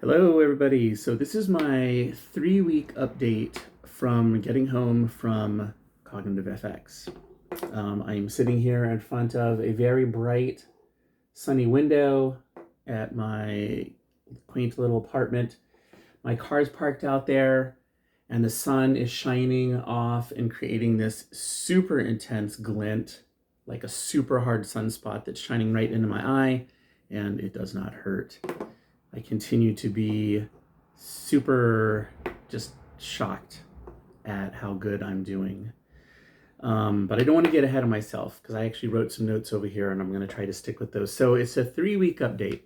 Hello, everybody. So this is my 3-week update from getting home from CogFX. I'm sitting here in front of a very bright, sunny window at my quaint little apartment. My car's parked out there, and the sun is shining off and creating this super intense glint, like a super hard sunspot that's shining right into my eye, and it does not hurt. I continue to be super just shocked at how good I'm doing. But I don't want to get ahead of myself because I actually wrote some notes over here and I'm going to try to stick with those. So it's a 3-week update.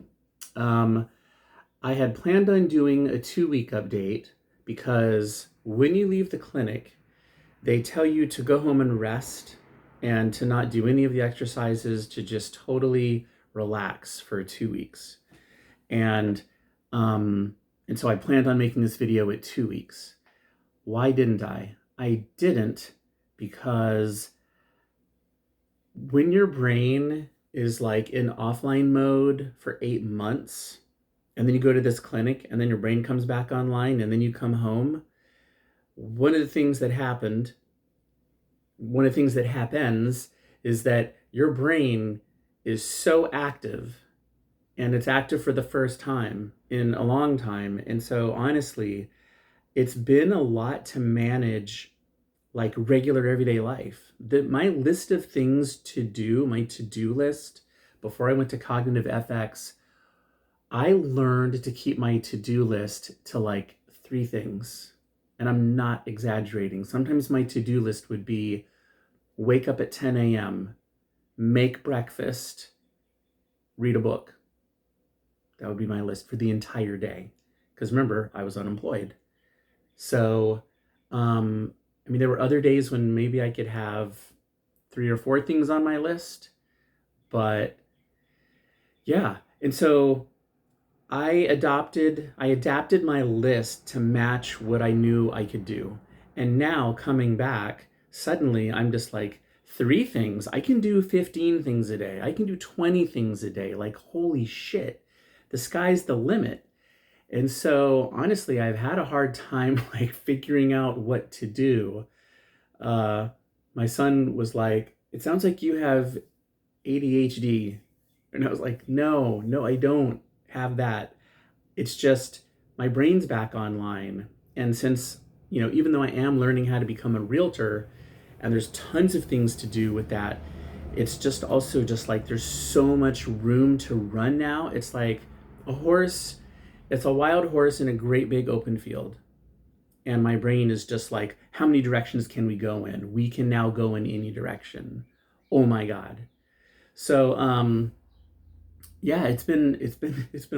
I had planned on doing a 2-week update because when you leave the clinic, they tell you to go home and rest and to not do any of the exercises, to just totally relax for 2 weeks. And so I planned on making this video at 2 weeks. Why didn't I? I didn't because when your brain is like in offline mode for 8 months, and then you go to this clinic and then your brain comes back online and then you come home, one of the things that happens is that your brain is so active, and it's active for the first time in a long time. And so honestly, it's been a lot to manage, like regular everyday life. My list of things to do, my to-do list, before I went to CogFX, I learned to keep my to-do list to like 3 things. And I'm not exaggerating. Sometimes my to-do list would be wake up at 10 a.m., make breakfast, read a book. That would be my list for the entire day. Because remember, I was unemployed. So, there were other days when maybe I could have 3 or 4 things on my list. But yeah, and so I adapted my list to match what I knew I could do. And now coming back, suddenly I'm just like, 3 things. I can do 15 things a day. I can do 20 things a day. Like, holy shit. The sky's the limit. And so honestly, I've had a hard time like figuring out what to do. My son was like, it sounds like you have ADHD. And I was like, no, I don't have that. It's just my brain's back online. And since, even though I am learning how to become a realtor, and there's tons of things to do with that, it's just also just like there's so much room to run now. It's like it's a wild horse in a great big open field. And my brain is just like, how many directions can we go in? We can now go in any direction. Oh my God. So yeah, it's been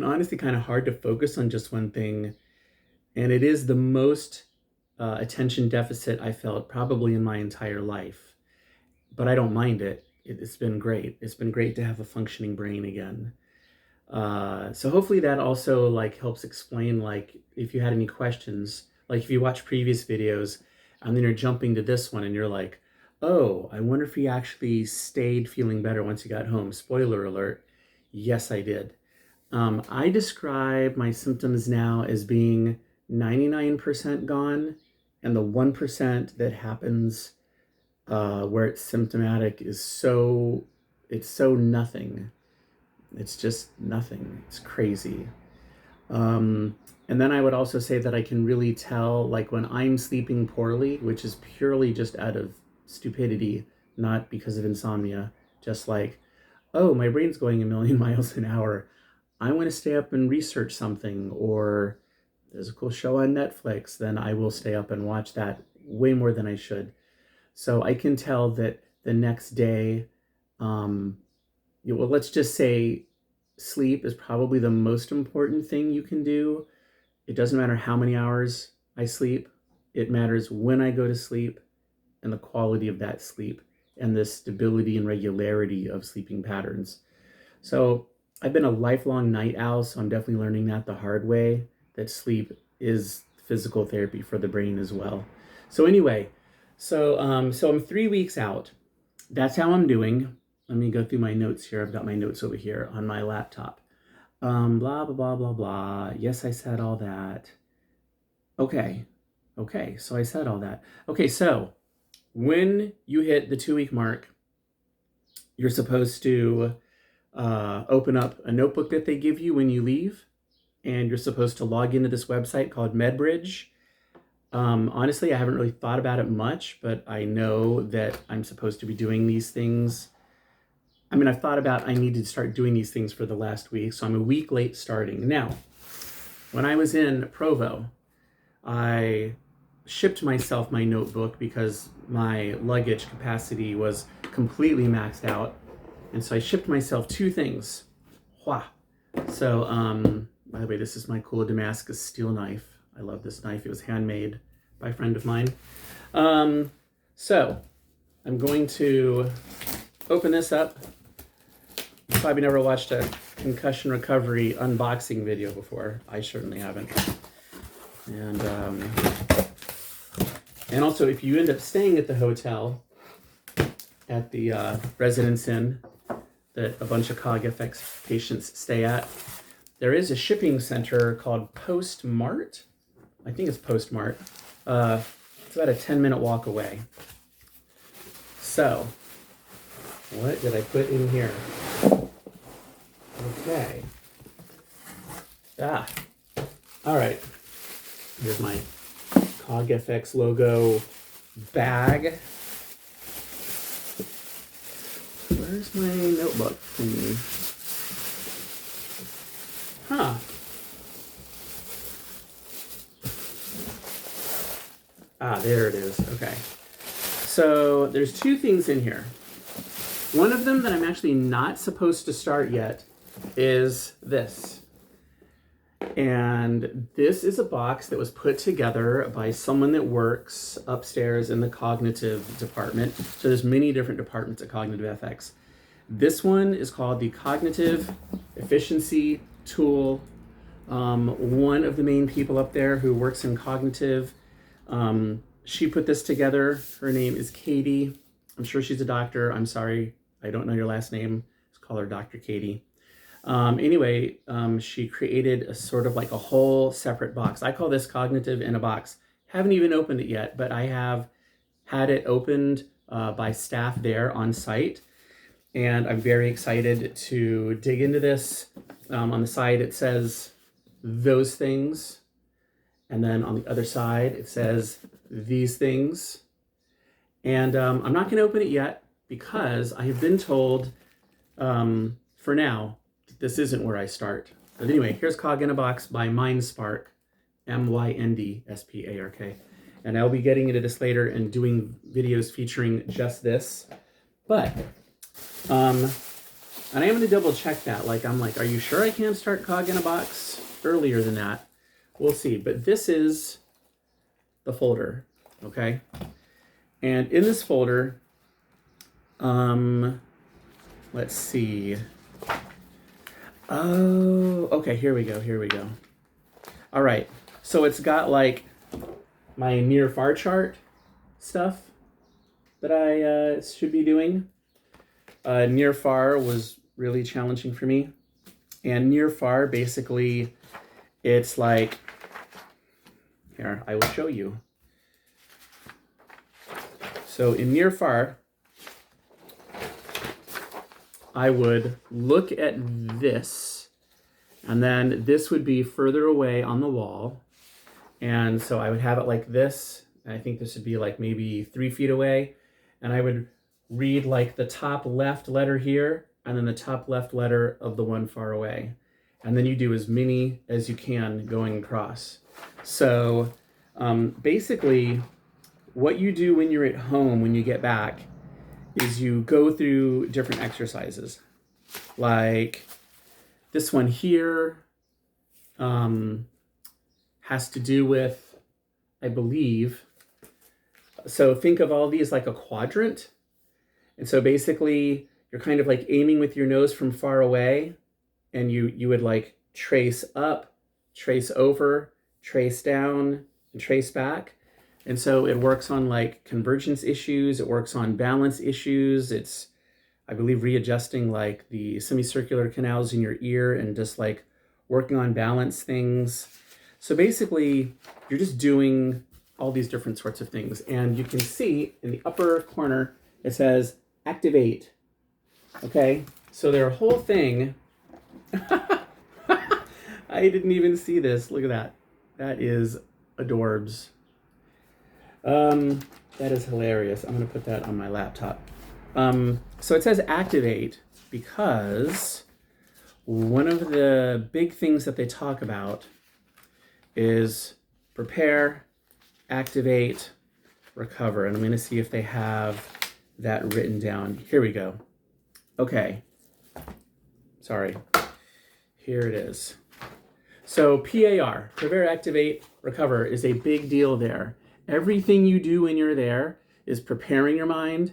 honestly kind of hard to focus on just one thing. And it is the most attention deficit I felt probably in my entire life. But I don't mind it. It's been great. It's been great to have a functioning brain again. So hopefully that also like helps explain, like if you had any questions, like if you watch previous videos and then you're jumping to this one and you're like, oh, I wonder if he actually stayed feeling better once he got home. Spoiler alert. Yes, I did. I describe my symptoms now as being 99% gone, and the 1% that happens where it's symptomatic is it's so nothing. It's just nothing. It's crazy. And then I would also say that I can really tell, like when I'm sleeping poorly, which is purely just out of stupidity, not because of insomnia, just like, oh, my brain's going a million miles an hour. I want to stay up and research something, or there's a cool show on Netflix, then I will stay up and watch that way more than I should. So I can tell that the next day, well, let's just say sleep is probably the most important thing you can do. It doesn't matter how many hours I sleep. It matters when I go to sleep and the quality of that sleep and the stability and regularity of sleeping patterns. So I've been a lifelong night owl, so I'm definitely learning that the hard way, that sleep is physical therapy for the brain as well. So anyway, so I'm 3 weeks out. That's how I'm doing. Let me go through my notes here. I've got my notes over here on my laptop. Blah, blah, blah, blah, blah. Yes, I said all that. Okay. Okay, so I said all that. Okay, so when you hit the 2-week mark, you're supposed to open up a notebook that they give you when you leave, and you're supposed to log into this website called MedBridge. Honestly, I haven't really thought about it much, but I know that I'm supposed to be doing these things. I mean, I've thought about I need to start doing these things for the last week, so I'm a week late starting. Now, when I was in Provo, I shipped myself my notebook because my luggage capacity was completely maxed out. And so I shipped myself 2 things. Wow. So, by the way, this is my cool Damascus steel knife. I love this knife. It was handmade by a friend of mine. So I'm going to open this up. You probably never watched a concussion recovery unboxing video before. I certainly haven't. And also, if you end up staying at the hotel, at the Residence Inn that a bunch of CogFX patients stay at, there is a shipping center called Postmart. I think it's Postmart. It's about a 10-minute walk away. So, what did I put in here? Okay. All right. Here's my CogFX logo bag. Where's my notebook thingy? Huh. There it is. Okay. So there's 2 things in here. One of them that I'm actually not supposed to start yet is this. And this is a box that was put together by someone that works upstairs in the cognitive department. So there's many different departments at Cognitive FX. This one is called the Cognitive Efficiency Tool. One of the main people up there who works in cognitive, she put this together. Her name is Katie. I'm sure she's a doctor. I'm sorry, I don't know your last name. Let's call her Dr. Katie. Anyway, she created a sort of like a whole separate box. I call this Cognitive in a Box. Haven't even opened it yet, but I have had it opened by staff there on site. And I'm very excited to dig into this. On the side, it says those things. And then on the other side, it says these things. And I'm not going to open it yet because I have been told, for now, this isn't where I start. But anyway, here's Cog in a Box by MindSpark, MYNDSPARK. And I'll be getting into this later and doing videos featuring just this. But, and I am going to double check that. I'm like, are you sure I can't start Cog in a Box earlier than that? We'll see. But this is the folder, okay? And in this folder, let's see. Oh, okay, here we go. All right, so it's got like my near far chart stuff that I should be doing. Near far was really challenging for me. And near far, basically, it's like, here, I will show you. So in near far, I would look at this, and then this would be further away on the wall. And so I would have it like this. I think this would be like maybe 3 feet away. And I would read like the top left letter here, and then the top left letter of the one far away. And then you do as many as you can going across. So basically, what you do when you're at home, when you get back, is you go through different exercises. Like this one here has to do with, I believe, so think of all these like a quadrant. And so basically you're kind of like aiming with your nose from far away, and you would like trace up, trace over, trace down, and trace back. And so it works on like convergence issues. It works on balance issues. It's, I believe, readjusting like the semicircular canals in your ear and just like working on balance things. So basically, you're just doing all these different sorts of things. And you can see in the upper corner, it says activate. Okay, so their whole thing, I didn't even see this. Look at that. That is adorbs. That is hilarious. I'm gonna put that on my laptop. So it says activate because one of the big things that they talk about is prepare, activate, recover. And I'm gonna see if they have that written down. Here we go. Okay, sorry, here it is. So PAR, prepare, activate, recover, is a big deal there. Everything you do when you're there is preparing your mind,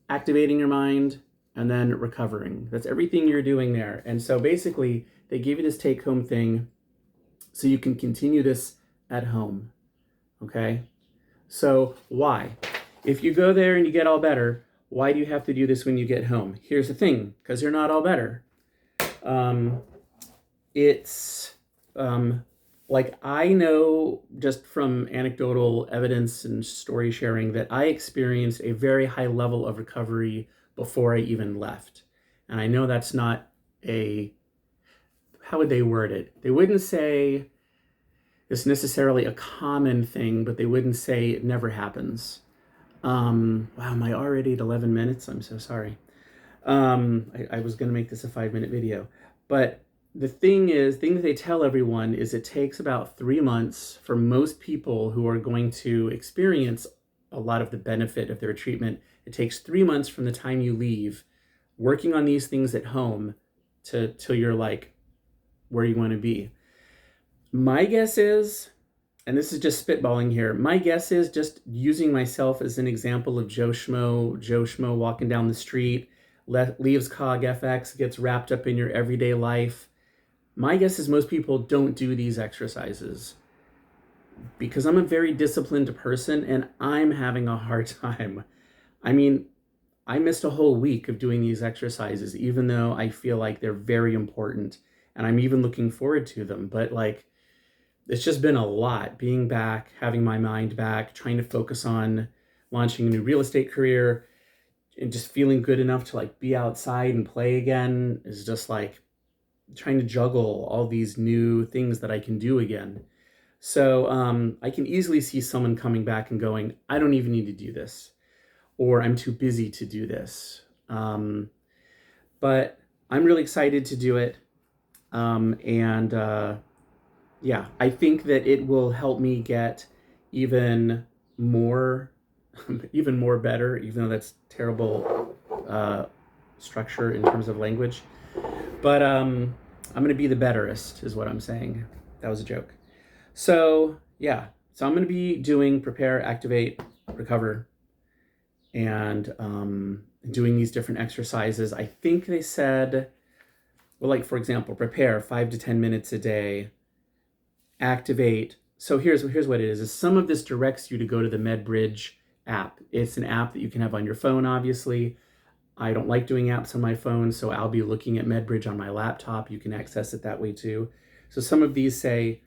activating your mind, and then recovering. That's everything you're doing there. And so basically, they give you this take-home thing so you can continue this at home, okay? So why? If you go there and you get all better, why do you have to do this when you get home? Here's the thing, because you're not all better. Like I know just from anecdotal evidence and story sharing that I experienced a very high level of recovery before I even left. And I know that's not how would they word it? They wouldn't say it's necessarily a common thing, but they wouldn't say it never happens. Wow, am I already at 11 minutes? I'm so sorry. I was gonna make this a 5-minute video, but the thing that they tell everyone is it takes about 3 months for most people who are going to experience a lot of the benefit of their treatment. It takes 3 months from the time you leave working on these things at home till you're like where you want to be. My guess is, and this is just spitballing here, my guess is just using myself as an example of Joe Schmo walking down the street, leaves CogFX, gets wrapped up in your everyday life. My guess is most people don't do these exercises because I'm a very disciplined person and I'm having a hard time. I mean, I missed a whole week of doing these exercises, even though I feel like they're very important and I'm even looking forward to them. But like, it's just been a lot being back, having my mind back, trying to focus on launching a new real estate career and just feeling good enough to like be outside and play again is just like, trying to juggle all these new things that I can do again. So I can easily see someone coming back and going, I don't even need to do this, or I'm too busy to do this. But I'm really excited to do it. Yeah, I think that it will help me get even more better, even though that's terrible structure in terms of language. But I'm going to be the betterest is what I'm saying. That was a joke. So yeah, so I'm going to be doing prepare, activate, recover, and doing these different exercises. I think they said, well, like for example, prepare 5 to 10 minutes a day, activate. So here's what it is some of this directs you to go to the MedBridge app. It's an app that you can have on your phone, obviously. I don't like doing apps on my phone, so I'll be looking at MedBridge on my laptop. You can access it that way too. So some of these say,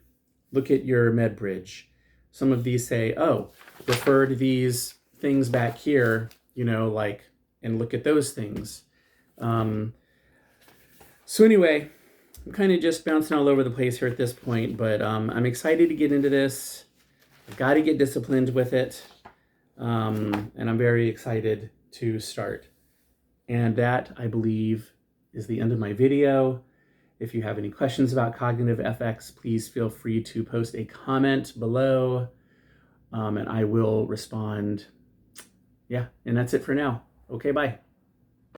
look at your MedBridge. Some of these say, oh, refer to these things back here, like, and look at those things. So anyway, I'm kind of just bouncing all over the place here at this point, but I'm excited to get into this. I've got to get disciplined with it, and I'm very excited to start. And that, I believe, is the end of my video. If you have any questions about Cognitive FX, please feel free to post a comment below, and I will respond. Yeah, and that's it for now. Okay, bye.